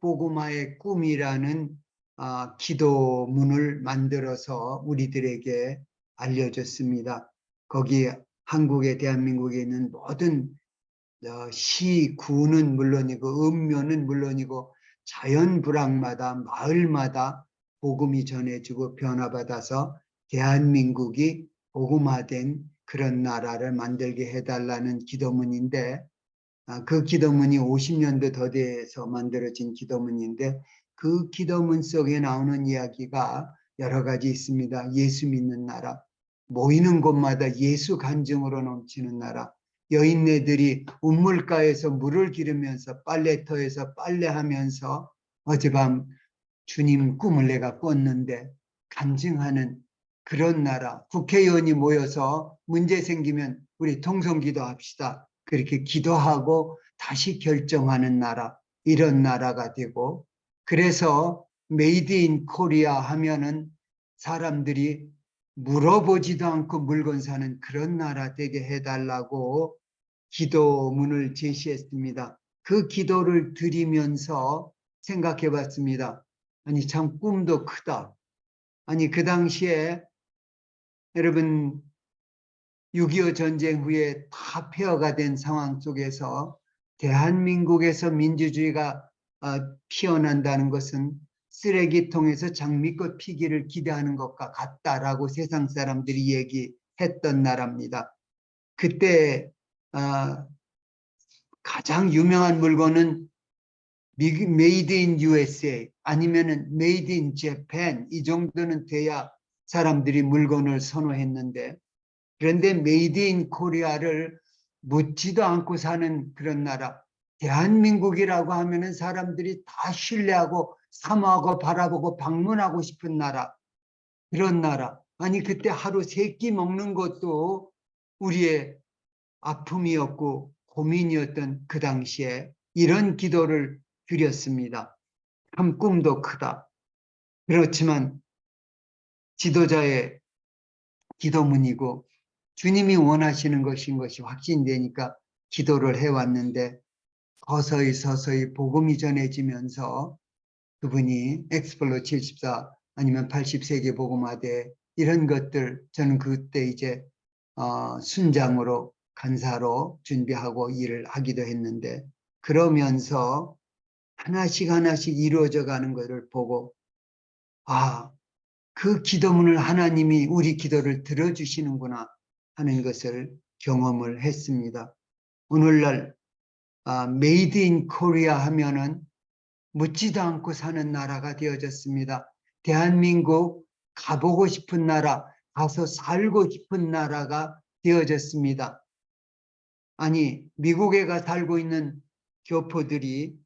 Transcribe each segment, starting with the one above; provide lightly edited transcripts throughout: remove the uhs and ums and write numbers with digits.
복음화의 꿈이라는 기도문을 만들어서 우리들에게 알려줬습니다. 거기 한국에 대한민국에 있는 모든 시, 구는 물론이고 읍면은 물론이고 자연불황마다 마을마다 복음이 전해지고 변화받아서 대한민국이 복음화된 그런 나라를 만들게 해달라는 기도문인데, 그 기도문이 50년도 더 돼서 만들어진 기도문인데, 그 기도문 속에 나오는 이야기가 여러 가지 있습니다. 예수 믿는 나라, 모이는 곳마다 예수 간증으로 넘치는 나라, 여인네들이 우물가에서 물을 기르면서 빨래터에서 빨래하면서 어젯밤 주님 꿈을 내가 꿨는데 간증하는 그런 나라, 국회의원이 모여서 문제 생기면 우리 통성기도 합시다, 그렇게 기도하고 다시 결정하는 나라, 이런 나라가 되고, 그래서 메이드 인 코리아 하면은 사람들이 물어보지도 않고 물건 사는 그런 나라 되게 해달라고 기도문을 제시했습니다. 그 기도를 드리면서 생각해 봤습니다. 아니, 참 꿈도 크다. 아니, 그 당시에 여러분 6.25 전쟁 후에 다 폐허가 된 상황 속에서 대한민국에서 민주주의가 피어난다는 것은 쓰레기통에서 장미꽃 피기를 기대하는 것과 같다라고 세상 사람들이 얘기했던 나라입니다. 그때 가장 유명한 물건은 메이드 인 USA 아니면은 메이드 인 재팬, 이 정도는 돼야 사람들이 물건을 선호했는데, 그런데 메이드 인 코리아를 묻지도 않고 사는 그런 나라, 대한민국이라고 하면은 사람들이 다 신뢰하고 사모하고 바라보고 방문하고 싶은 나라, 그런 나라. 아니, 그때 하루 3끼 먹는 것도 우리의 아픔이었고 고민이었던 그 당시에 이런 기도를 드렸습니다. 참 꿈도 크다. 그렇지만 지도자의 기도문이고 주님이 원하시는 것인 것이 확신되니까 기도를 해왔는데, 서서히 복음이 전해지면서 그분이 엑스플로 74 아니면 80세기 복음화대 이런 것들, 저는 그때 이제 순장으로 간사로 준비하고 일을 하기도 했는데, 그러면서 하나씩 하나씩 이루어져 가는 것을 보고, 그 기도문을 하나님이 우리 기도를 들어주시는구나 하는 것을 경험을 했습니다. 오늘날 메이드 인 코리아 하면은 묻지도 않고 사는 나라가 되어졌습니다. 대한민국 가보고 싶은 나라, 가서 살고 싶은 나라가 되어졌습니다. 아니, 미국에 가 살고 있는 교포들이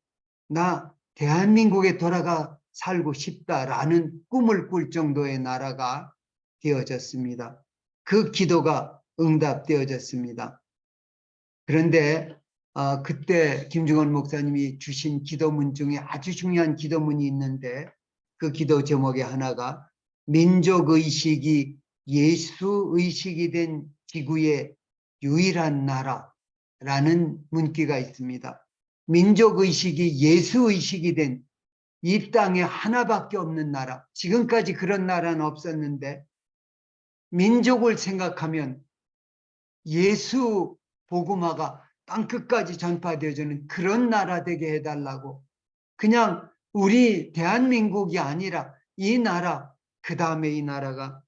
나 대한민국에 돌아가 살고 싶다라는 꿈을 꿀 정도의 나라가 되어졌습니다. 그 기도가 응답되어졌습니다. 그런데 그때 김중원 목사님이 주신 기도문 중에 아주 중요한 기도문이 있는데, 그 기도 제목의 하나가 민족의식이 예수의식이 된 지구의 유일한 나라라는 문구가 있습니다. 민족의식이 예수의식이 된 이 땅에 하나밖에 없는 나라, 지금까지 그런 나라는 없었는데 민족을 생각하면 예수 복음화가 땅끝까지 전파되어지는 그런 나라 되게 해달라고, 그냥 우리 대한민국이 아니라 이 나라, 그 다음에 이 나라가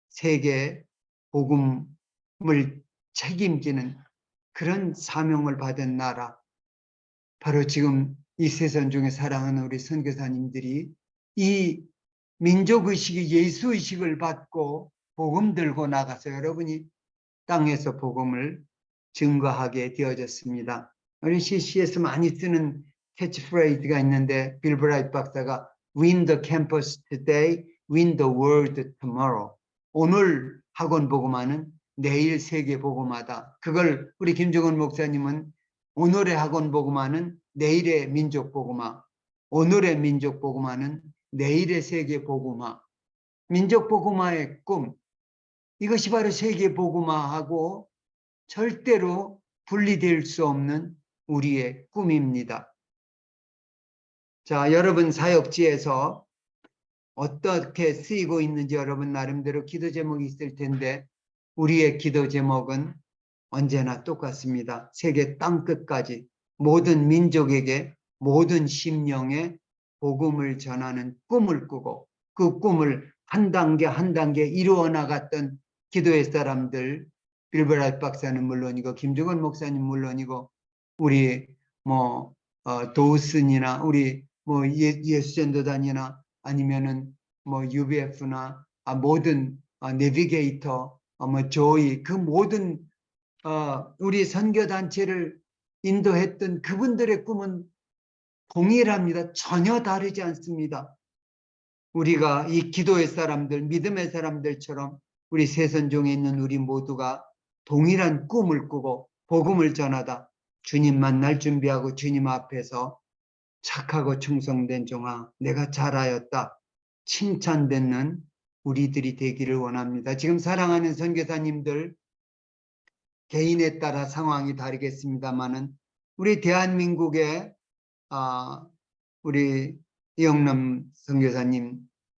세계 복음을 책임지는 그런 사명을 받은 나라, 바로 지금 이 세상 중에 사랑하는 우리 선교사님들이 이 민족의식이 예수의식을 받고 복음 들고 나가서 여러분이 땅에서 복음을 증거하게 되어졌습니다. 우리 CC에서 많이 쓰는 캐치프레이즈가 있는데, 빌 브라이트 박사가 Win the campus today, win the world tomorrow. 오늘 학원 복음화는 내일 세계 복음화다. 그걸 우리 김종원 목사님은 오늘의 학원 복음화는 내일의 민족 복음화, 오늘의 민족 복음화는 내일의 세계 복음화, 민족 복음화의 꿈, 이것이 바로 세계 복음화하고 절대로 분리될 수 없는 우리의 꿈입니다. 자, 여러분 사역지에서 어떻게 쓰이고 있는지 여러분 나름대로 기도 제목이 있을 텐데 우리의 기도 제목은 언제나 똑같습니다. 세계 땅끝까지 모든 민족에게 모든 심령에 복음을 전하는 꿈을 꾸고 그 꿈을 한 단계 한 단계 이루어 나갔던 기도의 사람들, 빌브라이트 박사는 물론이고 김종원 목사님 물론이고 우리 도슨이나 우리 예수전도단이나 아니면은 UBF나 모든 내비게이터 조이 그 모든 우리 선교단체를 인도했던 그분들의 꿈은 동일합니다. 전혀 다르지 않습니다. 우리가 이 기도의 사람들, 믿음의 사람들처럼 우리 세선종에 있는 우리 모두가 동일한 꿈을 꾸고 복음을 전하다 주님 만날 준비하고 주님 앞에서 착하고 충성된 종아 내가 잘하였다 칭찬받는 우리들이 되기를 원합니다. 지금 사랑하는 선교사님들 개인에 따라 상황이 다르겠습니다만은 우리 대한민국의 우리 이영남 선교사님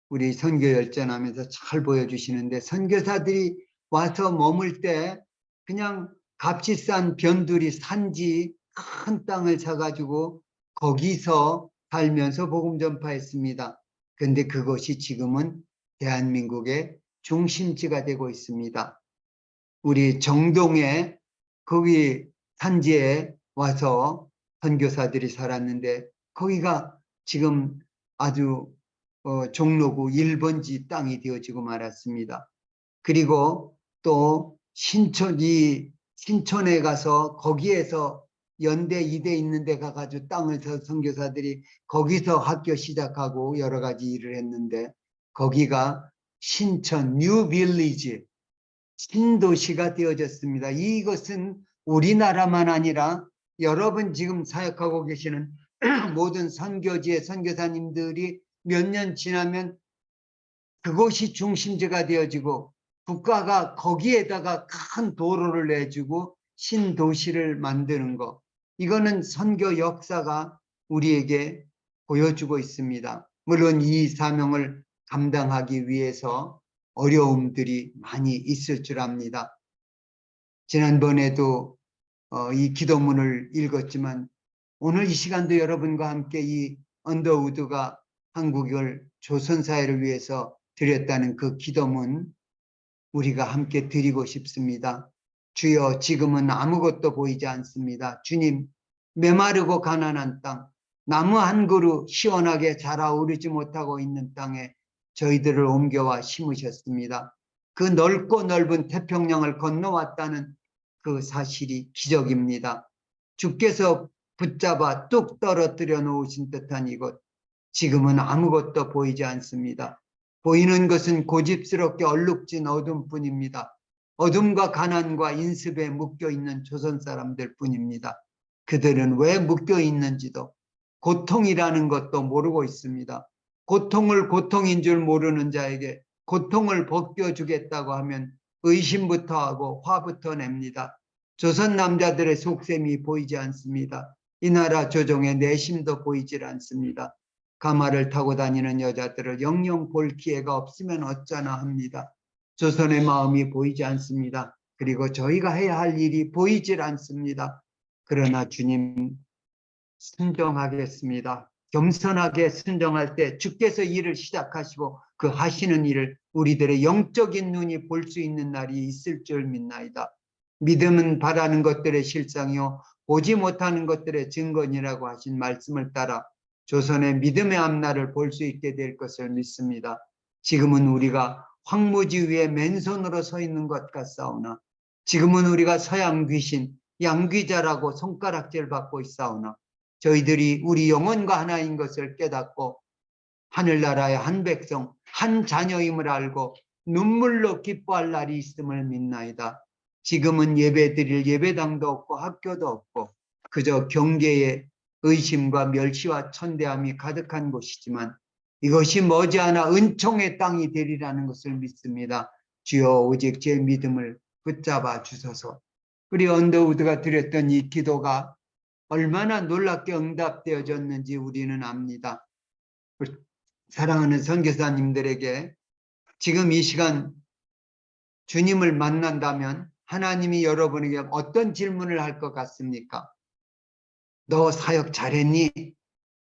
우리 선교 열전하면서 잘 보여주시는데 선교사들이 와서 머물 때 그냥 값비싼 변두리 산지 큰 땅을 사가지고 거기서 살면서 복음 전파했습니다. 그런데 그것이 지금은 대한민국의 중심지가 되고 있습니다. 우리 정동에 거기 산지에 와서 선교사들이 살았는데 거기가 지금 아주 종로구 1번지 땅이 되어지고 말았습니다. 그리고 또 신촌에 가서 거기에서 연대 2대 있는 데 가가지고 땅을 서 선교사들이 거기서 학교 시작하고 여러 가지 일을 했는데 거기가 신천 뉴 빌리지 신도시가 되어졌습니다. 이것은 우리나라만 아니라 여러분 지금 사역하고 계시는 모든 선교지의 선교사님들이 몇 년 지나면 그곳이 중심지가 되어지고 국가가 거기에다가 큰 도로를 내주고 신도시를 만드는 것. 이거는 선교 역사가 우리에게 보여주고 있습니다. 물론 이 사명을 감당하기 위해서 어려움들이 많이 있을 줄 압니다. 지난번에도 이 기도문을 읽었지만 오늘 이 시간도 여러분과 함께 이 언더우드가 한국을 조선사회를 위해서 드렸다는 그 기도문 우리가 함께 드리고 싶습니다. 주여 지금은 아무것도 보이지 않습니다. 주님 메마르고 가난한 땅 나무 한 그루 시원하게 자라오르지 못하고 있는 땅에 저희들을 옮겨와 심으셨습니다. 그 넓고 넓은 태평양을 건너왔다는 그 사실이 기적입니다. 주께서 붙잡아 뚝 떨어뜨려 놓으신 듯한 이곳 지금은 아무것도 보이지 않습니다. 보이는 것은 고집스럽게 얼룩진 어둠뿐입니다. 어둠과 가난과 인습에 묶여있는 조선 사람들 뿐입니다. 그들은 왜 묶여있는지도 고통이라는 것도 모르고 있습니다. 고통을 고통인 줄 모르는 자에게 고통을 벗겨주겠다고 하면 의심부터 하고 화부터 냅니다. 조선 남자들의 속셈이 보이지 않습니다. 이 나라 조정의 내심도 보이질 않습니다. 가마를 타고 다니는 여자들을 영영 볼 기회가 없으면 어쩌나 합니다. 조선의 마음이 보이지 않습니다. 그리고 저희가 해야 할 일이 보이질 않습니다. 그러나 주님 순종하겠습니다. 겸손하게 순종할 때 주께서 일을 시작하시고 그 하시는 일을 우리들의 영적인 눈이 볼 수 있는 날이 있을 줄 믿나이다. 믿음은 바라는 것들의 실상이요 보지 못하는 것들의 증거니라고 하신 말씀을 따라 조선의 믿음의 앞날을 볼 수 있게 될 것을 믿습니다. 지금은 우리가 황무지 위에 맨손으로 서 있는 것 같사오나 지금은 우리가 서양 귀신 양귀자라고 손가락질 받고 있사오나 저희들이 우리 영혼과 하나인 것을 깨닫고 하늘나라의 한 백성 한 자녀임을 알고 눈물로 기뻐할 날이 있음을 믿나이다. 지금은 예배드릴 예배당도 없고 학교도 없고 그저 경계에 의심과 멸시와 천대함이 가득한 곳이지만 이것이 머지않아 은총의 땅이 되리라는 것을 믿습니다. 주여 오직 제 믿음을 붙잡아 주소서. 우리 언더우드가 드렸던 이 기도가 얼마나 놀랍게 응답되어졌는지 우리는 압니다. 사랑하는 선교사님들에게 지금 이 시간 주님을 만난다면 하나님이 여러분에게 어떤 질문을 할 것 같습니까? 너 사역 잘했니?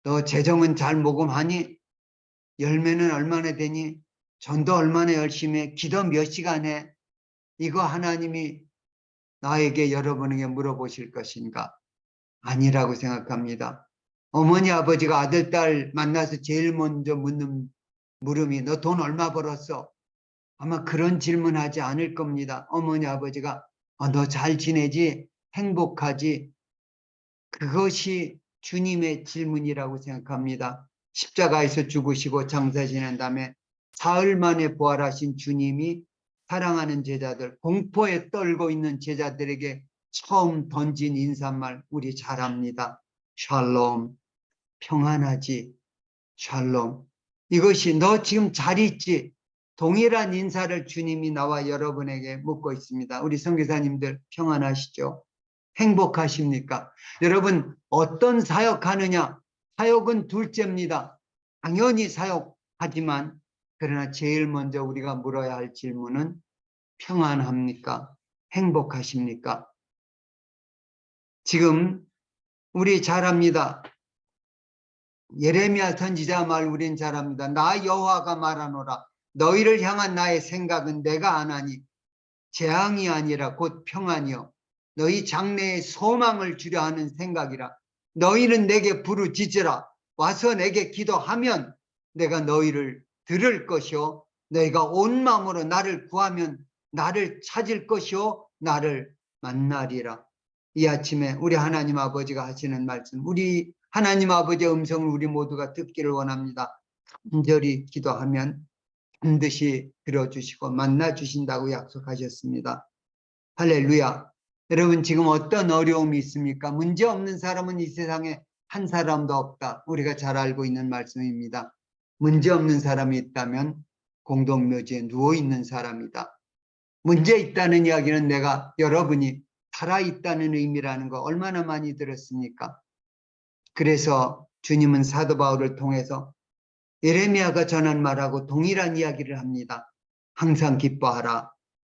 너 재정은 잘 모금하니? 열매는 얼마나 되니? 전도 얼마나 열심히 해? 기도 몇 시간 해? 이거 하나님이 나에게 여러분에게 물어보실 것인가? 아니라고 생각합니다. 어머니 아버지가 아들 딸 만나서 제일 먼저 묻는 물음이 너 돈 얼마 벌었어? 아마 그런 질문하지 않을 겁니다. 어머니 아버지가 너 잘 지내지? 행복하지? 그것이 주님의 질문이라고 생각합니다. 십자가에서 죽으시고 장사지낸 다음에 사흘 만에 부활하신 주님이 사랑하는 제자들, 공포에 떨고 있는 제자들에게 처음 던진 인사말 우리 잘 압니다. 샬롬, 평안하지? 샬롬. 이것이 너 지금 잘 있지? 동일한 인사를 주님이 나와 여러분에게 묻고 있습니다. 우리 선교사님들 평안하시죠? 행복하십니까? 여러분 어떤 사역하느냐? 사역은 둘째입니다. 당연히 사역하지만 그러나 제일 먼저 우리가 물어야 할 질문은 평안합니까? 행복하십니까? 지금 우리 잘 압니다. 예레미야 선지자 말 우린 잘 압니다. 나 여호와가 말하노라. 너희를 향한 나의 생각은 내가 아나니 재앙이 아니라 곧 평안이요 너희 장래에 소망을 주려 하는 생각이라. 너희는 내게 부르짖으라. 와서 내게 기도하면 내가 너희를 들을 것이요 너희가 온 마음으로 나를 구하면 나를 찾을 것이요 나를 만나리라. 이 아침에 우리 하나님 아버지가 하시는 말씀, 우리 하나님 아버지의 음성을 우리 모두가 듣기를 원합니다. 간절히 기도하면 반드시 들어주시고 만나주신다고 약속하셨습니다. 할렐루야. 여러분 지금 어떤 어려움이 있습니까? 문제 없는 사람은 이 세상에 한 사람도 없다. 우리가 잘 알고 있는 말씀입니다. 문제 없는 사람이 있다면 공동묘지에 누워있는 사람이다. 문제 있다는 이야기는 내가 여러분이 살아있다는 의미라는 거 얼마나 많이 들었습니까? 그래서 주님은 사도 바울을 통해서 예레미야가 전한 말하고 동일한 이야기를 합니다. 항상 기뻐하라.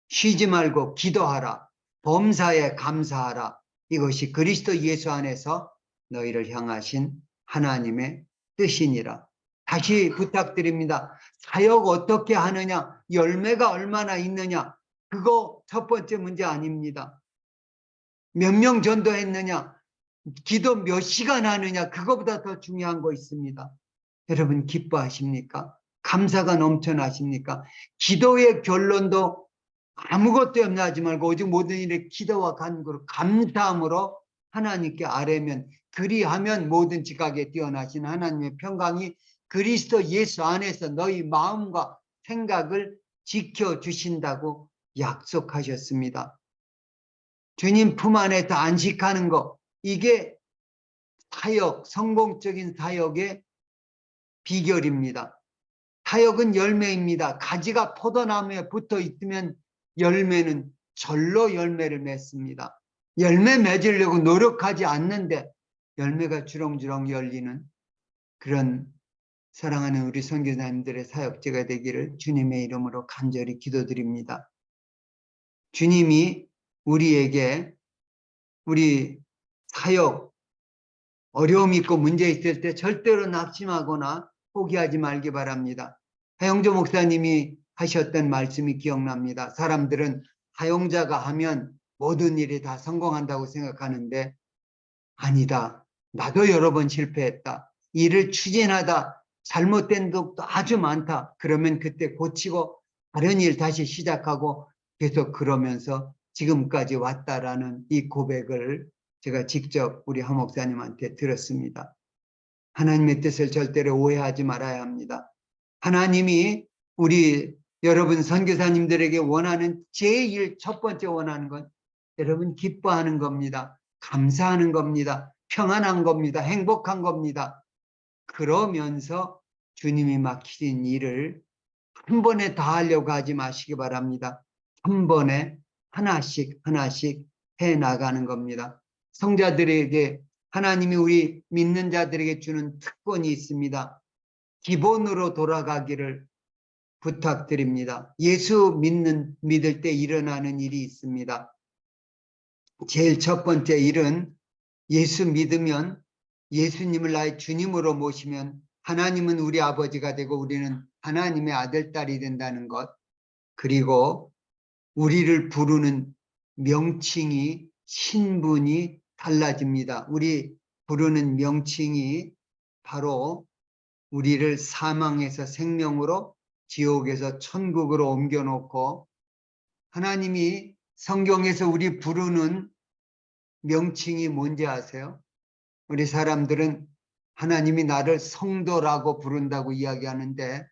쉬지 말고 기도하라. 범사에 감사하라. 이것이 그리스도 예수 안에서 너희를 향하신 하나님의 뜻이니라. 다시 부탁드립니다. 사역 어떻게 하느냐? 열매가 얼마나 있느냐? 그거 첫 번째 문제 아닙니다. 몇 명 전도했느냐? 기도 몇 시간 하느냐? 그거보다 더 중요한 거 있습니다. 여러분 기뻐하십니까? 감사가 넘쳐나십니까? 기도의 결론도 아무것도 염려하지 말고 오직 모든 일에 기도와 간구로 감사함으로 하나님께 아뢰면 그리하면 모든 지각에 뛰어나신 하나님의 평강이 그리스도 예수 안에서 너희 마음과 생각을 지켜주신다고 약속하셨습니다. 주님 품 안에서 안식하는 것, 이게 사역, 성공적인 사역의 비결입니다. 사역은 열매입니다. 가지가 포도나무에 붙어 있으면 열매는 절로 열매를 맺습니다. 열매 맺으려고 노력하지 않는데 열매가 주렁주렁 열리는 그런 사랑하는 우리 선교사님들의 사역제가 되기를 주님의 이름으로 간절히 기도드립니다. 주님이 우리에게 우리 사역 어려움 있고 문제 있을 때 절대로 낙심하거나 포기하지 말기 바랍니다. 하영조 목사님이 하셨던 말씀이 기억납니다. 사람들은 사용자가 하면 모든 일이 다 성공한다고 생각하는데 아니다. 나도 여러 번 실패했다. 일을 추진하다 잘못된 것도 아주 많다. 그러면 그때 고치고 다른 일 다시 시작하고 계속 그러면서 지금까지 왔다라는 이 고백을 제가 직접 우리 하 목사님한테 들었습니다. 하나님의 뜻을 절대로 오해하지 말아야 합니다. 하나님이 우리 여러분 선교사님들에게 원하는 제일 첫 번째 원하는 건 여러분 기뻐하는 겁니다. 감사하는 겁니다. 평안한 겁니다. 행복한 겁니다. 그러면서 주님이 맡기신 일을 한 번에 다 하려고 하지 마시기 바랍니다. 한 번에 하나씩 하나씩 해 나가는 겁니다. 성자들에게 하나님이 우리 믿는 자들에게 주는 특권이 있습니다. 기본으로 돌아가기를 부탁드립니다. 예수 믿을 때 일어나는 일이 있습니다. 제일 첫 번째 일은 예수 믿으면, 예수님을 나의 주님으로 모시면 하나님은 우리 아버지가 되고 우리는 하나님의 아들, 딸이 된다는 것. 그리고 우리를 부르는 명칭이, 신분이 달라집니다. 우리 부르는 명칭이 바로 우리를 사망에서 생명으로, 지옥에서 천국으로 옮겨놓고, 하나님이 성경에서 우리 부르는 명칭이 뭔지 아세요? 우리 사람들은 하나님이 나를 성도라고 부른다고 이야기하는데,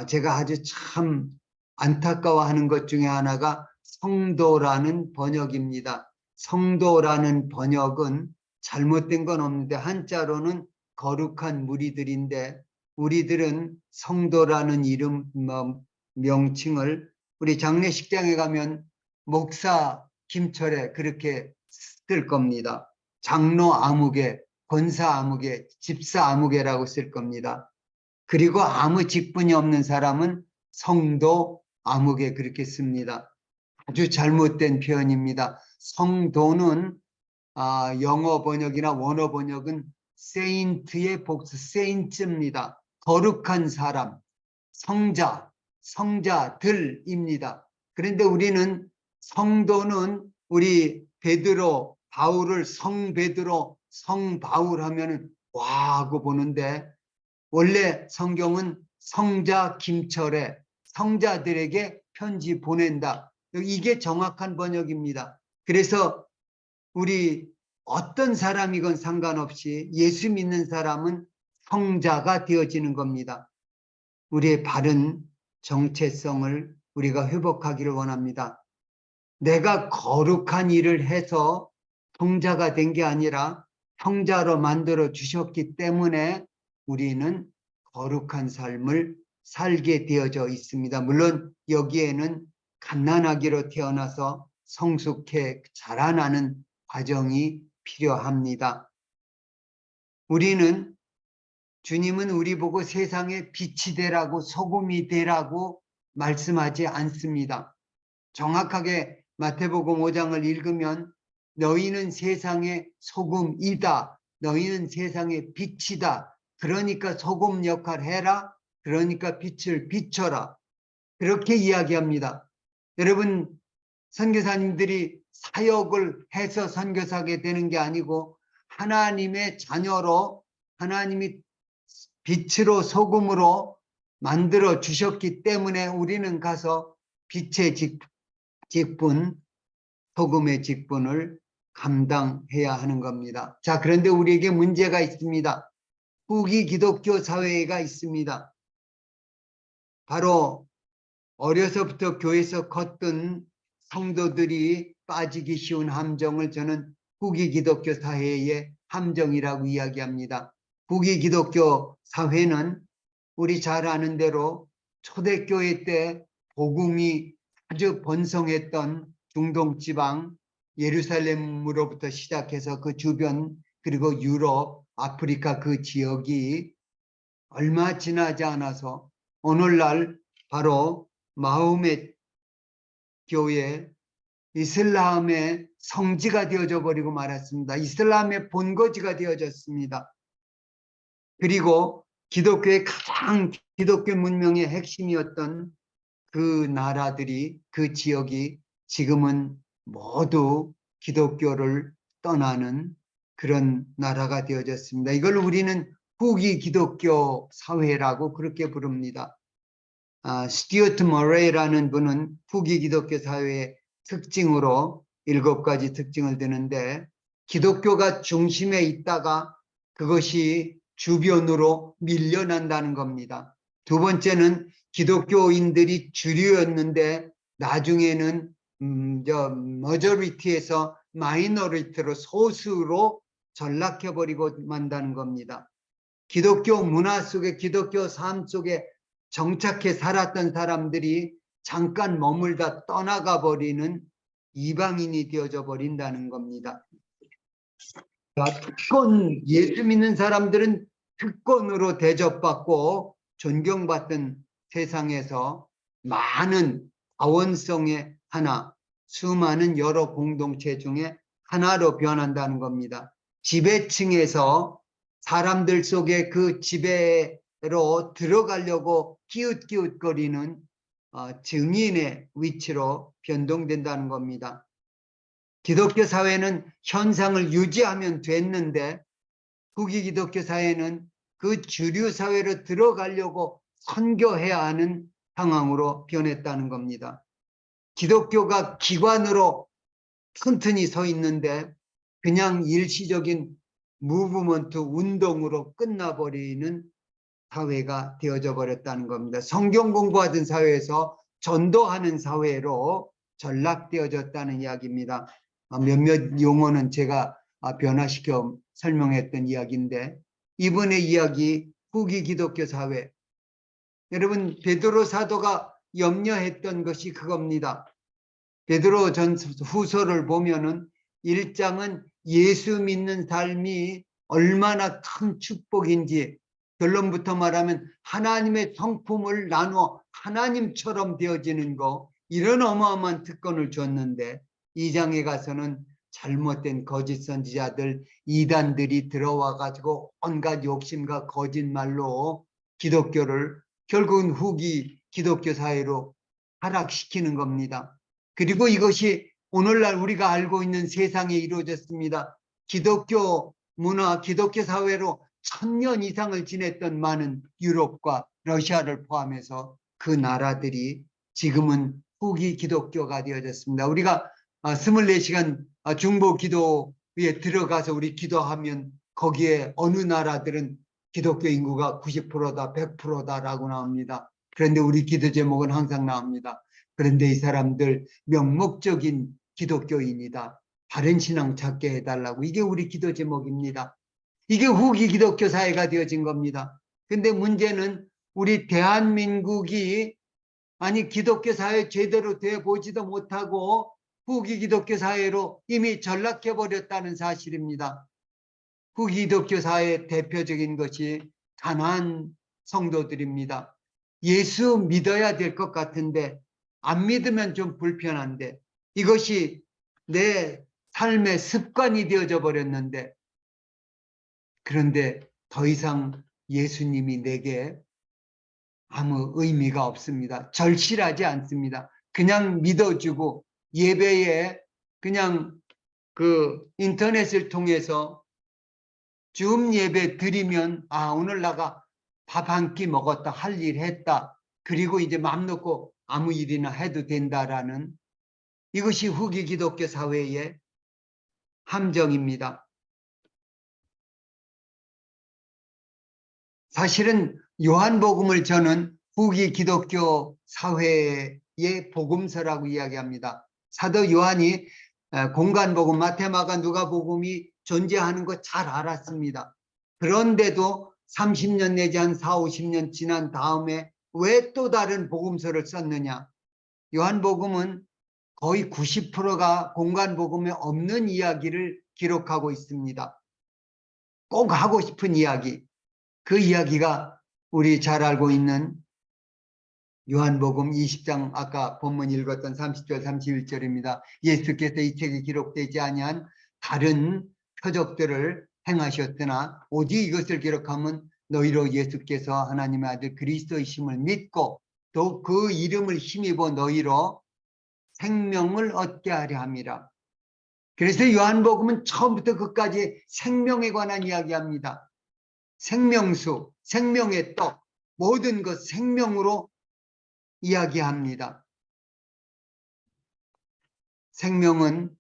제가 아주 참 안타까워하는 것 중에 하나가 성도라는 번역입니다. 성도라는 번역은 잘못된 건 없는데 한자로는 거룩한 무리들인데, 우리들은 성도라는 이름 명칭을 우리 장례식장에 가면 목사 김철에 그렇게 쓸 겁니다. 장로 아무개, 권사 아무개, 집사 아무개라고 쓸 겁니다. 그리고 아무 직분이 없는 사람은 성도 아무개 그렇게 씁니다. 아주 잘못된 표현입니다. 성도는 영어 번역이나 원어 번역은 세인트의 복수, 세인츠입니다. 거룩한 사람, 성자, 성자들입니다. 그런데 우리는 성도는 우리 베드로, 바울을 성 베드로, 성 바울 하면은 와 하고 보는데, 원래 성경은 성자 김철에 성자들에게 편지 보낸다. 이게 정확한 번역입니다. 그래서 우리 어떤 사람이건 상관없이 예수 믿는 사람은 성자가 되어지는 겁니다. 우리의 바른 정체성을 우리가 회복하기를 원합니다. 내가 거룩한 일을 해서 성자가 된 게 아니라 성자로 만들어 주셨기 때문에 우리는 거룩한 삶을 살게 되어져 있습니다. 물론 여기에는 갓난아기로 태어나서 성숙해 자라나는 과정이 필요합니다. 주님은 우리 보고 세상에 빛이 되라고, 소금이 되라고 말씀하지 않습니다. 정확하게 마태복음 5장을 읽으면 너희는 세상의 소금이다. 너희는 세상의 빛이다. 그러니까 소금 역할 해라. 그러니까 빛을 비춰라. 그렇게 이야기합니다. 여러분, 선교사님들이 사역을 해서 선교사게 되는 게 아니고 하나님의 자녀로, 하나님이 빛으로 소금으로 만들어 주셨기 때문에 우리는 가서 빛의 직분, 소금의 직분을 감당해야 하는 겁니다. 자, 그런데 우리에게 문제가 있습니다. 후기 기독교 사회가 있습니다. 바로 어려서부터 교회에서 컸던 성도들이 빠지기 쉬운 함정을 저는 후기 기독교 사회의 함정이라고 이야기합니다. 후기 기독교 사회는 우리 잘 아는 대로 초대교회 때 복음이 아주 번성했던 중동 지방 예루살렘으로부터 시작해서 그 주변, 그리고 유럽, 아프리카 그 지역이 얼마 지나지 않아서 오늘날 바로 마호멧 교회, 이슬람의 성지가 되어져 버리고 말았습니다. 이슬람의 본거지가 되어졌습니다. 그리고 기독교의 가장 기독교 문명의 핵심이었던 그 나라들이, 그 지역이 지금은 모두 기독교를 떠나는 그런 나라가 되어졌습니다. 이걸 우리는 후기 기독교 사회라고 그렇게 부릅니다. 스튜어트 머레이라는 분은 후기 기독교 사회의 특징으로 7가지 특징을 드는데, 기독교가 중심에 있다가 그것이 주변으로 밀려난다는 겁니다. 두 번째는 기독교인들이 주류였는데 나중에는 머저리티에서 마이너리티로, 소수로 전락해버리고 만다는 겁니다. 기독교 문화 속에, 기독교 삶 속에 정착해 살았던 사람들이 잠깐 머물다 떠나가 버리는 이방인이 되어져 버린다는 겁니다. 특권, 예수 믿는 사람들은 특권으로 대접받고 존경받던 세상에서 많은 다원성의 하나, 수많은 여러 공동체 중에 하나로 변한다는 겁니다. 지배층에서 사람들 속에 그 지배로 들어가려고 기웃기웃거리는 증인의 위치로 변동된다는 겁니다. 기독교 사회는 현상을 유지하면 됐는데 후기 기독교 사회는 그 주류 사회로 들어가려고 선교해야 하는 상황으로 변했다는 겁니다. 기독교가 기관으로 튼튼히 서 있는데 그냥 일시적인 무브먼트 운동으로 끝나버리는 사회가 되어져 버렸다는 겁니다. 성경 공부하던 사회에서 전도하는 사회로 전락되어졌다는 이야기입니다. 몇몇 용어는 제가 변화시켜 설명했던 이야기인데, 이번의 이야기 후기 기독교 사회, 여러분 베드로 사도가 염려했던 것이 그겁니다. 베드로 전 후서를 보면은 1장은 예수 믿는 삶이 얼마나 큰 축복인지, 결론부터 말하면 하나님의 성품을 나누어 하나님처럼 되어지는 거, 이런 어마어마한 특권을 줬는데 2장에 가서는 잘못된 거짓 선지자들, 이단들이 들어와 가지고 온갖 욕심과 거짓말로 기독교를 결국은 후기 기독교 사회로 하락시키는 겁니다. 그리고 이것이 오늘날 우리가 알고 있는 세상에 이루어졌습니다. 기독교 문화, 기독교 사회로 1000년 이상을 지냈던 많은 유럽과 러시아를 포함해서 그 나라들이 지금은 후기 기독교가 되어졌습니다. 우리가 24시간 중보 기도에 들어가서 우리 기도하면 거기에 어느 나라들은 기독교 인구가 90%다, 100%다라고 나옵니다. 그런데 우리 기도 제목은 항상 나옵니다. 그런데 이 사람들 명목적인 기독교인이다. 바른 신앙 찾게 해달라고. 이게 우리 기도 제목입니다. 이게 후기 기독교 사회가 되어진 겁니다. 근데 문제는 우리 대한민국이 기독교 사회 제대로 돼 보지도 못하고 후기 기독교 사회로 이미 전락해 버렸다는 사실입니다. 후기 기독교 사회의 대표적인 것이 가난한 성도들입니다. 예수 믿어야 될 것 같은데 안 믿으면 좀 불편한데, 이것이 내 삶의 습관이 되어져 버렸는데, 그런데 더 이상 예수님이 내게 아무 의미가 없습니다. 절실하지 않습니다. 그냥 믿어주고 예배에 그냥 그 인터넷을 통해서 줌 예배 드리면 오늘 나가 밥 한 끼 먹었다, 할 일 했다, 그리고 이제 맘 놓고 아무 일이나 해도 된다라는, 이것이 후기 기독교 사회의 함정입니다. 사실은 요한복음을 저는 후기 기독교 사회의 복음서라고 이야기합니다. 사도 요한이 공간복음, 마태마가, 누가복음이 존재하는 거 잘 알았습니다. 그런데도 30년 내지 한 4, 50년 지난 다음에 왜 또 다른 복음서를 썼느냐? 요한복음은 거의 90%가 공간복음에 없는 이야기를 기록하고 있습니다. 꼭 하고 싶은 이야기, 그 이야기가 우리 잘 알고 있는 요한복음 20장, 아까 본문 읽었던 30절 31절입니다. 예수께서 이 책에 기록되지 아니한 다른 표적들을 행하셨으나 오직 이것을 기록하면 너희로 예수께서 하나님의 아들 그리스도이심을 믿고 또 그 이름을 힘입어 너희로 생명을 얻게 하려 함이라. 그래서 요한복음은 처음부터 끝까지 생명에 관한 이야기합니다. 생명수, 생명의 떡, 모든 것 생명으로 이야기합니다. 생명은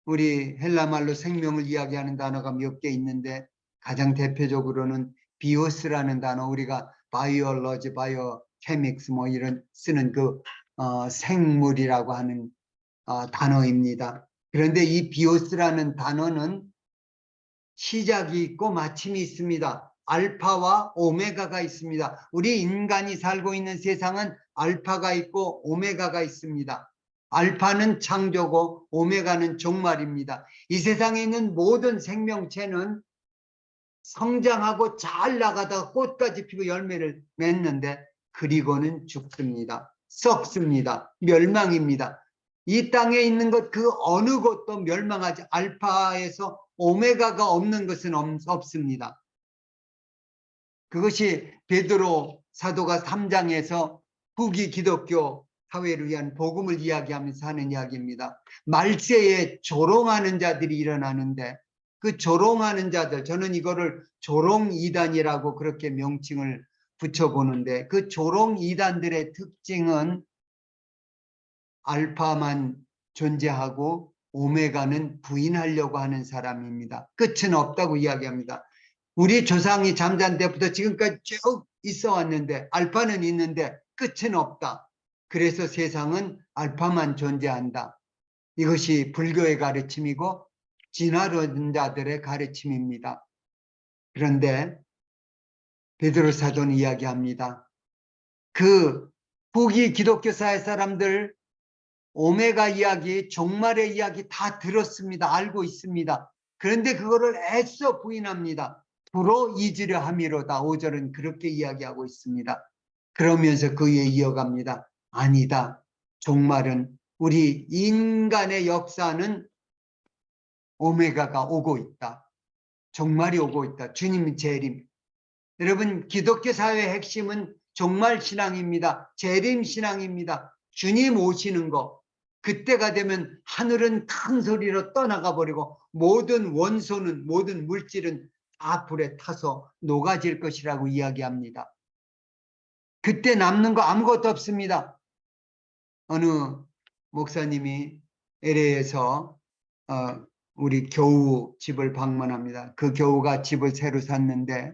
우리 헬라말로 생명을 이야기하는 단어가 몇 개 있는데 가장 대표적으로는 비오스라는 단어, 우리가 바이올로지, 바이오케믹스 뭐 이런 쓰는 그 생물이라고 하는 단어입니다. 그런데 이 비오스라는 단어는 시작이 있고 마침이 있습니다. 알파와 오메가가 있습니다. 우리 인간이 살고 있는 세상은 알파가 있고 오메가가 있습니다. 알파는 창조고 오메가는 종말입니다. 이 세상에 있는 모든 생명체는 성장하고 잘 나가다가 꽃까지 피고 열매를 맺는데 그리고는 죽습니다. 썩습니다. 멸망입니다. 이 땅에 있는 것 그 어느 것도 멸망하지, 알파에서 오메가가 없는 것은 없습니다. 그것이 베드로 사도가 3장에서 후기 기독교 사회를 위한 복음을 이야기하면서 하는 이야기입니다. 말세에 조롱하는 자들이 일어나는데 그 조롱하는 자들, 저는 이거를 조롱 이단이라고 그렇게 명칭을 붙여보는데, 그 조롱 이단들의 특징은 알파만 존재하고 오메가는 부인하려고 하는 사람입니다. 끝은 없다고 이야기합니다. 우리 조상이 잠잔 때부터 지금까지 쭉 있어 왔는데 알파는 있는데 끝은 없다. 그래서 세상은 알파만 존재한다. 이것이 불교의 가르침이고 진화론자들의 가르침입니다. 그런데 베드로 사도는 이야기합니다. 그 후기 기독교 사회 사람들 오메가 이야기, 종말의 이야기 다 들었습니다. 알고 있습니다. 그런데 그거를 애써 부인합니다. 도로 잊으려 함이로다. 5절은 그렇게 이야기하고 있습니다. 그러면서 그 위에 이어갑니다. 아니다. 종말은, 우리 인간의 역사는 오메가가 오고 있다. 종말이 오고 있다. 주님 재림. 여러분, 기독교 사회의 핵심은 종말 신앙입니다. 재림 신앙입니다. 주님 오시는 거. 그때가 되면 하늘은 큰 소리로 떠나가 버리고 모든 원소는, 모든 물질은 다 불에 타서 녹아질 것이라고 이야기합니다. 그때 남는 거 아무것도 없습니다. 어느 목사님이 LA에서 우리 교우 집을 방문합니다. 그 교우가 집을 새로 샀는데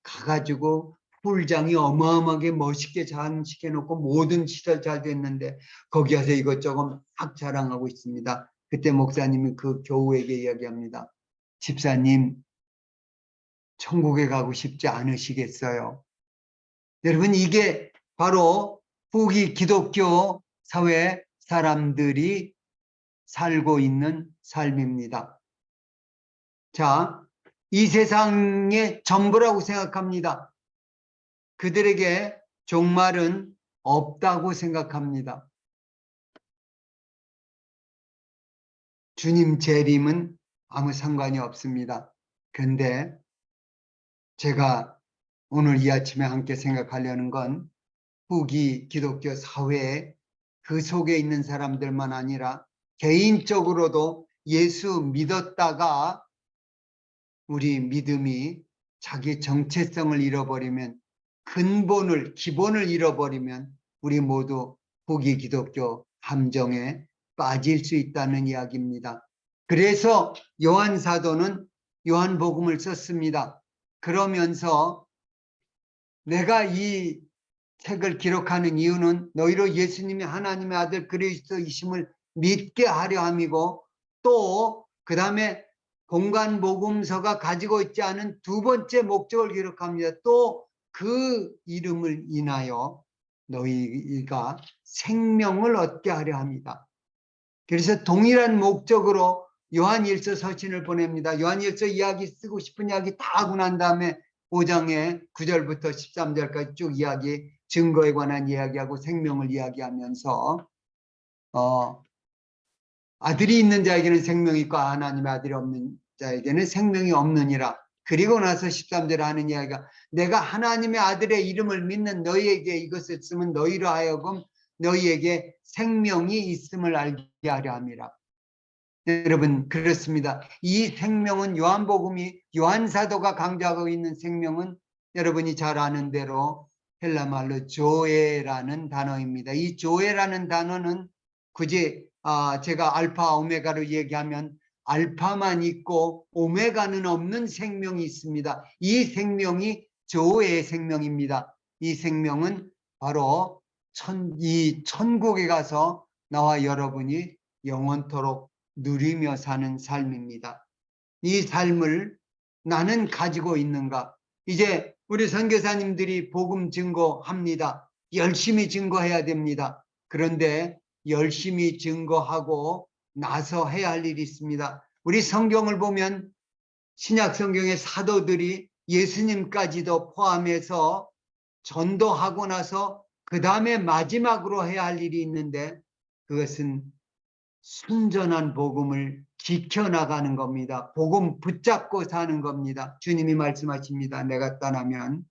가가지고 풀장이 어마어마하게 멋있게 장식해 놓고 모든 시설 잘 됐는데 거기 와서 이것저것 막 자랑하고 있습니다. 그때 목사님이 그 교우에게 이야기합니다. 집사님, 천국에 가고 싶지 않으시겠어요? 여러분, 이게 바로 후기 기독교 사회 사람들이 살고 있는 삶입니다. 자, 이 세상의 전부라고 생각합니다. 그들에게 종말은 없다고 생각합니다. 주님 재림은 아무 상관이 없습니다. 그런데 제가 오늘 이 아침에 함께 생각하려는 건 후기 기독교 사회에 그 속에 있는 사람들만 아니라 개인적으로도 예수 믿었다가 우리 믿음이 자기 정체성을 잃어버리면, 근본을, 기본을 잃어버리면 우리 모두 후기 기독교 함정에 빠질 수 있다는 이야기입니다. 그래서 요한 사도는 요한복음을 썼습니다. 그러면서 내가 이 책을 기록하는 이유는 너희로 예수님이 하나님의 아들 그리스도이심을 믿게 하려 함이고, 또 그 다음에 공간복음서가 가지고 있지 않은 두 번째 목적을 기록합니다. 또 그 이름을 인하여 너희가 생명을 얻게 하려 합니다. 그래서 동일한 목적으로 요한일서 서신을 보냅니다. 요한일서 이야기 쓰고 싶은 이야기 다 하고 난 다음에 5장에 9절부터 13절까지 쭉 이야기, 증거에 관한 이야기하고 생명을 이야기하면서 아들이 있는 자에게는 생명이 있고 하나님의 아들이 없는 자에게는 생명이 없느니라. 그리고 나서 13절에 하는 이야기가 내가 하나님의 아들의 이름을 믿는 너희에게 이것을 쓰면 너희로 하여금 너희에게 생명이 있음을 알게 하려 함이라. 여러분, 그렇습니다. 이 생명은 요한복음이, 요한사도가 강조하고 있는 생명은 여러분이 잘 아는 대로 헬라말로 조에라는 단어입니다. 이 조에라는 단어는 굳이 제가 알파 오메가로 얘기하면 알파만 있고 오메가는 없는 생명이 있습니다. 이 생명이 조의 생명입니다. 이 생명은 바로 이 천국에 가서 나와 여러분이 영원토록 누리며 사는 삶입니다. 이 삶을 나는 가지고 있는가? 이제 우리 선교사님들이 복음 증거합니다. 열심히 증거해야 됩니다. 그런데 열심히 증거하고 나서 해야 할 일이 있습니다. 우리 성경을 보면 신약 성경의 사도들이 예수님까지도 포함해서 전도하고 나서 그 다음에 마지막으로 해야 할 일이 있는데 그것은 순전한 복음을 지켜나가는 겁니다. 복음 붙잡고 사는 겁니다. 주님이 말씀하십니다. 내가 떠나면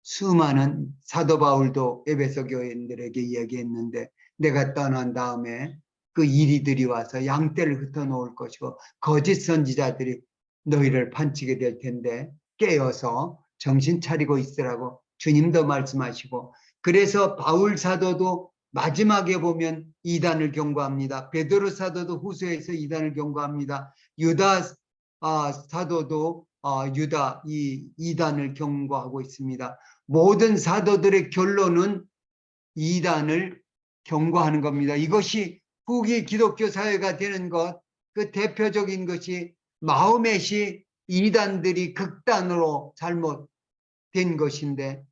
수많은 사도 바울도 에베소 교인들에게 이야기했는데 내가 떠난 다음에 그 이리들이 와서 양떼를 흩어놓을 것이고 거짓 선지자들이 너희를 판치게 될 텐데 깨어서 정신 차리고 있으라고 주님도 말씀하시고 그래서 바울 사도도 마지막에 보면 이단을 경고합니다. 베드로 사도도 후서에서 이단을 경고합니다. 유다 사도도 유다 이단을 경고하고 있습니다. 모든 사도들의 결론은 이단을 경고하는 겁니다. 이것이 후기 기독교 사회가 되는 것, 그 대표적인 것이 마호멧이 이단들이 극단으로 잘못된 것인데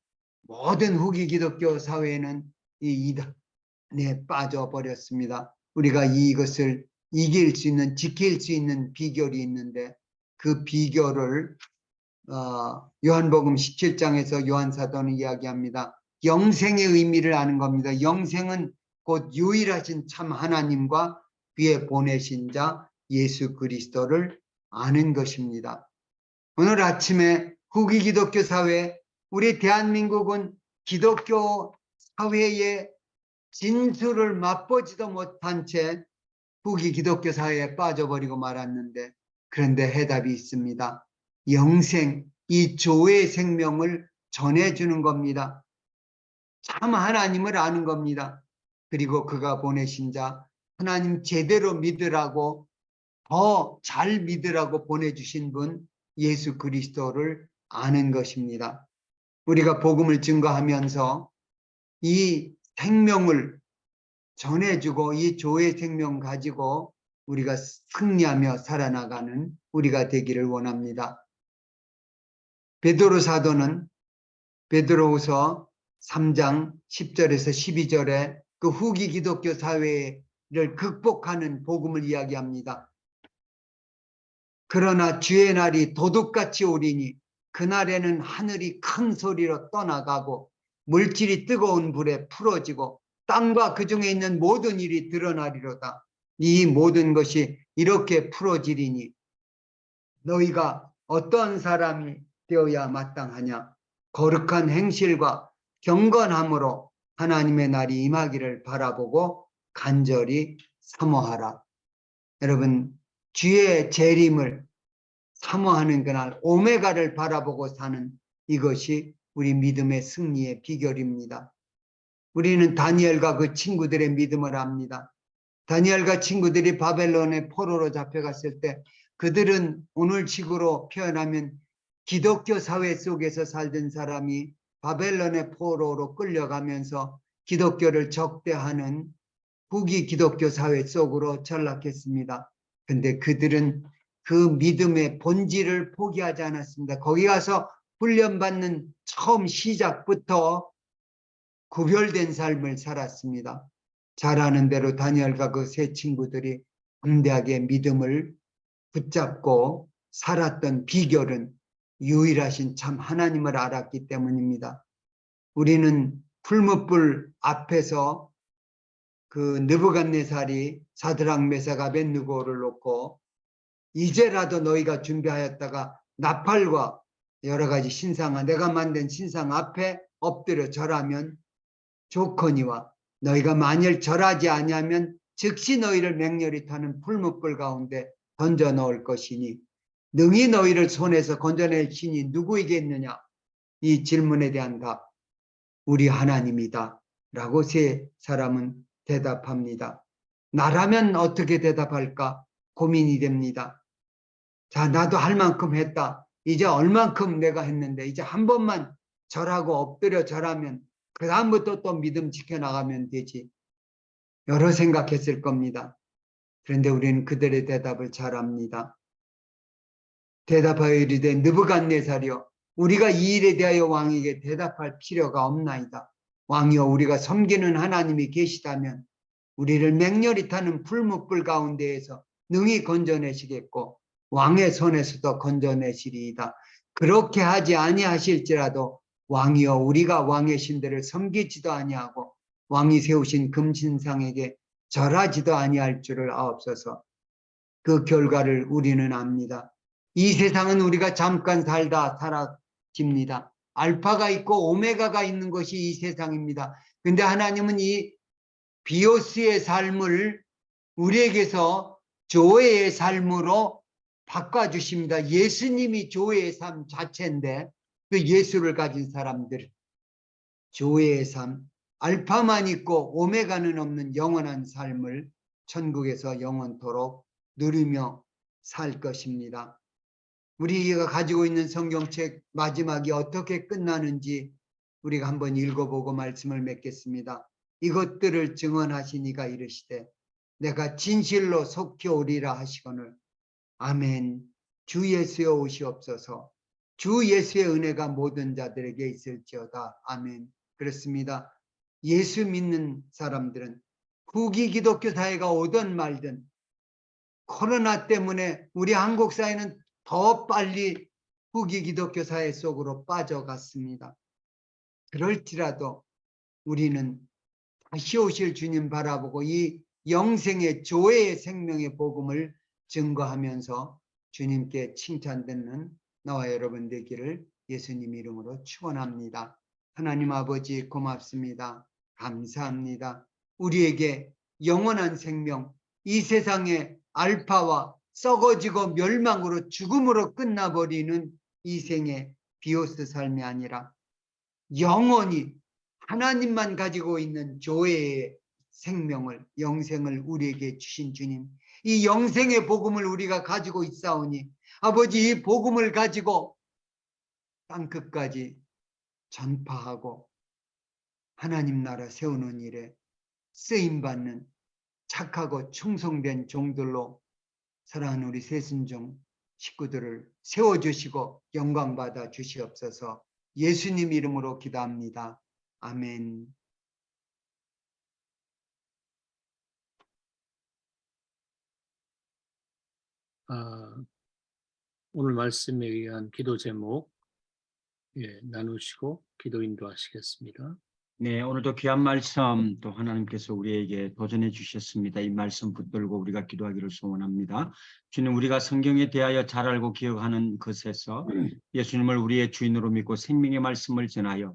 모든 후기 기독교 사회는 이 이단에 빠져버렸습니다. 우리가 이것을 이길 수 있는, 지킬 수 있는 비결이 있는데 그 비결을 요한복음 17장에서 요한사도는 이야기합니다. 영생의 의미를 아는 겁니다. 영생은 곧 유일하신 참 하나님과 그의 보내신 자 예수 그리스도를 아는 것입니다. 오늘 아침에 후기 기독교 사회, 우리 대한민국은 기독교 사회의 진수를 맛보지도 못한 채 후기 기독교 사회에 빠져버리고 말았는데 그런데 해답이 있습니다. 영생, 이 조의 생명을 전해주는 겁니다. 참 하나님을 아는 겁니다. 그리고 그가 보내신 자 하나님 제대로 믿으라고 더 잘 믿으라고 보내주신 분 예수 그리스도를 아는 것입니다. 우리가 복음을 증거하면서 이 생명을 전해주고 이 조의 생명 가지고 우리가 승리하며 살아나가는 우리가 되기를 원합니다. 베드로 사도는 베드로후서 3장 10절에서 12절에 그 후기 기독교 사회를 극복하는 복음을 이야기합니다. 그러나 주의 날이 도둑같이 오리니 그날에는 하늘이 큰 소리로 떠나가고 물질이 뜨거운 불에 풀어지고 땅과 그 중에 있는 모든 일이 드러나리로다. 이 모든 것이 이렇게 풀어지리니 너희가 어떤 사람이 되어야 마땅하냐? 거룩한 행실과 경건함으로 하나님의 날이 임하기를 바라보고 간절히 사모하라. 여러분, 주의 재림을 사모하는 그날 오메가를 바라보고 사는 이것이 우리 믿음의 승리의 비결입니다. 우리는 다니엘과 그 친구들의 믿음을 압니다. 다니엘과 친구들이 바벨론의 포로로 잡혀갔을 때 그들은 오늘 식으로 표현하면 기독교 사회 속에서 살던 사람이 바벨론의 포로로 끌려가면서 기독교를 적대하는 후기 기독교 사회 속으로 전락했습니다. 근데 그들은 그 믿음의 본질을 포기하지 않았습니다. 거기 가서 훈련받는 처음 시작부터 구별된 삶을 살았습니다. 잘 아는 대로 다니엘과 그 세 친구들이 담대하게 믿음을 붙잡고 살았던 비결은 유일하신 참 하나님을 알았기 때문입니다. 우리는 풀무불 앞에서 그 느부갓네살이 사드락 메삭 아벳느고를 놓고 이제라도 너희가 준비하였다가 나팔과 여러 가지 신상, 내가 만든 신상 앞에 엎드려 절하면 좋거니와 너희가 만일 절하지 아니하면 즉시 너희를 맹렬히 타는 풀무불 가운데 던져 넣을 것이니 능히 너희를 손에서 건져낼 신이 누구에게 있느냐? 이 질문에 대한 답, 우리 하나님이다 라고 세 사람은 대답합니다. 나라면 어떻게 대답할까 고민이 됩니다. 자, 나도 할 만큼 했다. 이제 얼만큼 내가 했는데 이제 한 번만 절하고 엎드려 절하면 그 다음부터 또 믿음 지켜나가면 되지. 여러 생각했을 겁니다. 그런데 우리는 그들의 대답을 잘 압니다. 대답하여 이르되 느부갓네살이여 우리가 이 일에 대하여 왕에게 대답할 필요가 없나이다. 왕이여 우리가 섬기는 하나님이 계시다면 우리를 맹렬히 타는 풀무불 가운데에서 능히 건져내시겠고 왕의 손에서도 건져내시리이다. 그렇게 하지 아니하실지라도 왕이여 우리가 왕의 신들을 섬기지도 아니하고 왕이 세우신 금신상에게 절하지도 아니할 줄을 아옵소서. 그 결과를 우리는 압니다. 이 세상은 우리가 잠깐 살다 사라집니다. 알파가 있고 오메가가 있는 것이 이 세상입니다. 근데 하나님은 이 비오스의 삶을 우리에게서 조회의 삶으로 바꿔주십니다. 예수님이 조회의 삶 자체인데 그 예수를 가진 사람들, 조회의 삶, 알파만 있고 오메가는 없는 영원한 삶을 천국에서 영원토록 누리며 살 것입니다. 우리가 가지고 있는 성경책 마지막이 어떻게 끝나는지 우리가 한번 읽어보고 말씀을 맺겠습니다. 이것들을 증언하시니가 이르시되 내가 진실로 속히 오리라 하시거늘 아멘. 주 예수여 오시옵소서. 주 예수의 은혜가 모든 자들에게 있을지어다. 아멘. 그렇습니다. 예수 믿는 사람들은 후기 기독교 사회가 오든 말든 코로나 때문에 우리 한국 사회는 더 빨리 후기 기독교 사회 속으로 빠져갔습니다. 그럴지라도 우리는 다시 오실 주님 바라보고 이 영생의 조회의 생명의 복음을 증거하면서 주님께 칭찬 듣는 나와 여러분 되기를 예수님 이름으로 축원합니다. 하나님 아버지 고맙습니다. 감사합니다. 우리에게 영원한 생명, 이 세상의 알파와 썩어지고 멸망으로 죽음으로 끝나버리는 이 생의 비오스 삶이 아니라 영원히 하나님만 가지고 있는 조회의 생명을, 영생을 우리에게 주신 주님, 이 영생의 복음을 우리가 가지고 있사오니 아버지 이 복음을 가지고 땅끝까지 전파하고 하나님 나라 세우는 일에 쓰임받는 착하고 충성된 종들로 사랑하는 우리 새순종 식구들을 세워주시고 영광받아 주시옵소서. 예수님 이름으로 기도합니다. 아멘. 오늘 말씀에 의한 기도 제목 나누시고 기도 인도하시겠습니다. 네, 오늘도 귀한 말씀 또 하나님께서 우리에게 도전해 주셨습니다. 이 말씀 붙들고 우리가 기도하기를 소원합니다. 주님, 우리가 성경에 대하여 잘 알고 기억하는 것에서 예수님을 우리의 주인으로 믿고 생명의 말씀을 전하여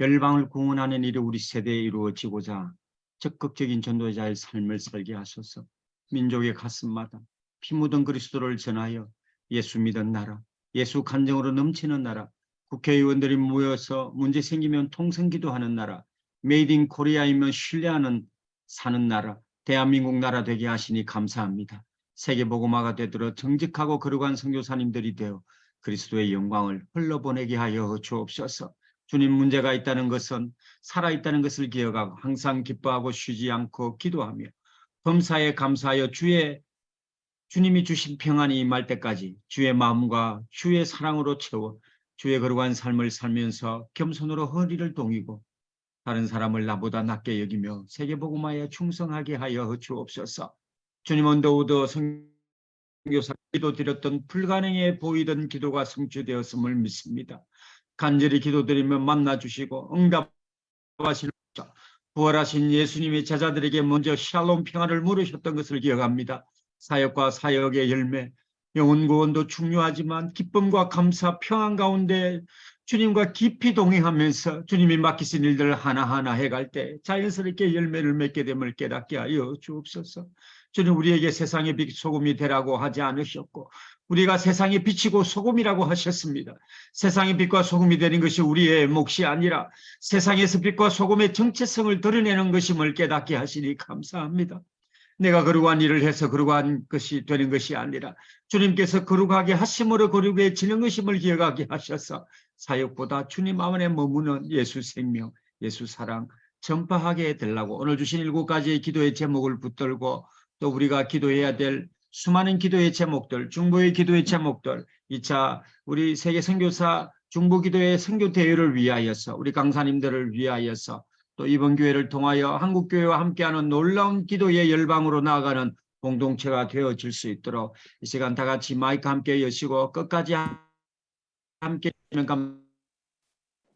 열방을 구원하는 일이 우리 세대에 이루어지고자 적극적인 전도자의 삶을 살게 하소서. 민족의 가슴마다 피 묻은 그리스도를 전하여 예수 믿은 나라, 예수 간증으로 넘치는 나라, 국회의원들이 모여서 문제 생기면 통성기도하는 나라, 메이드 인 코리아이면 신뢰하는 사는 나라, 대한민국 나라 되게 하시니 감사합니다. 세계복음화가 되도록 정직하고 거룩한 선교사님들이 되어 그리스도의 영광을 흘러보내게 하여 주옵소서. 주님, 문제가 있다는 것은 살아있다는 것을 기억하고 항상 기뻐하고 쉬지 않고 기도하며 범사에 감사하여 주님이 주신 평안이 임할 때까지 주의 마음과 주의 사랑으로 채워 주의 거룩한 삶을 살면서 겸손으로 허리를 동이고 다른 사람을 나보다 낮게 여기며 세계복음화에 충성하게 하여 주옵소서. 주님, 언더우드 선교사 기도드렸던 불가능해 보이던 기도가 성취되었음을 믿습니다. 간절히 기도드리면 만나주시고 응답하실 부활하신 예수님의 제자들에게 먼저 샬롬 평안을 물으셨던 것을 기억합니다. 사역과 사역의 열매, 영혼 구원도 중요하지만 기쁨과 감사, 평안 가운데 주님과 깊이 동행하면서 주님이 맡기신 일들을 하나하나 해갈 때 자연스럽게 열매를 맺게 됨을 깨닫게 하여 주옵소서. 주님, 우리에게 세상의 빛 소금이 되라고 하지 않으셨고 우리가 세상의 빛이고 소금이라고 하셨습니다. 세상의 빛과 소금이 되는 것이 우리의 몫이 아니라 세상에서 빛과 소금의 정체성을 드러내는 것임을 깨닫게 하시니 감사합니다. 내가 거룩한 일을 해서 거룩한 것이 되는 것이 아니라 주님께서 거룩하게 하심으로 거룩해지는 것임을 기억하게 하셔서 사역보다 주님 안에 머무는 예수 생명, 예수 사랑 전파하게 해달라고 오늘 주신 7가지의 기도의 제목을 붙들고 또 우리가 기도해야 될 수많은 기도의 제목들, 중보의 기도의 제목들, 2차 우리 세계 선교사 중보기도의 선교대회를 위하여서 우리 강사님들을 위하여서 또 이번 교회를 통하여 한국 교회와 함께하는 놀라운 기도의 열방으로 나아가는 공동체가 되어질 수 있도록 이 시간 다 같이 마이크 함께 여시고 끝까지 함께 하는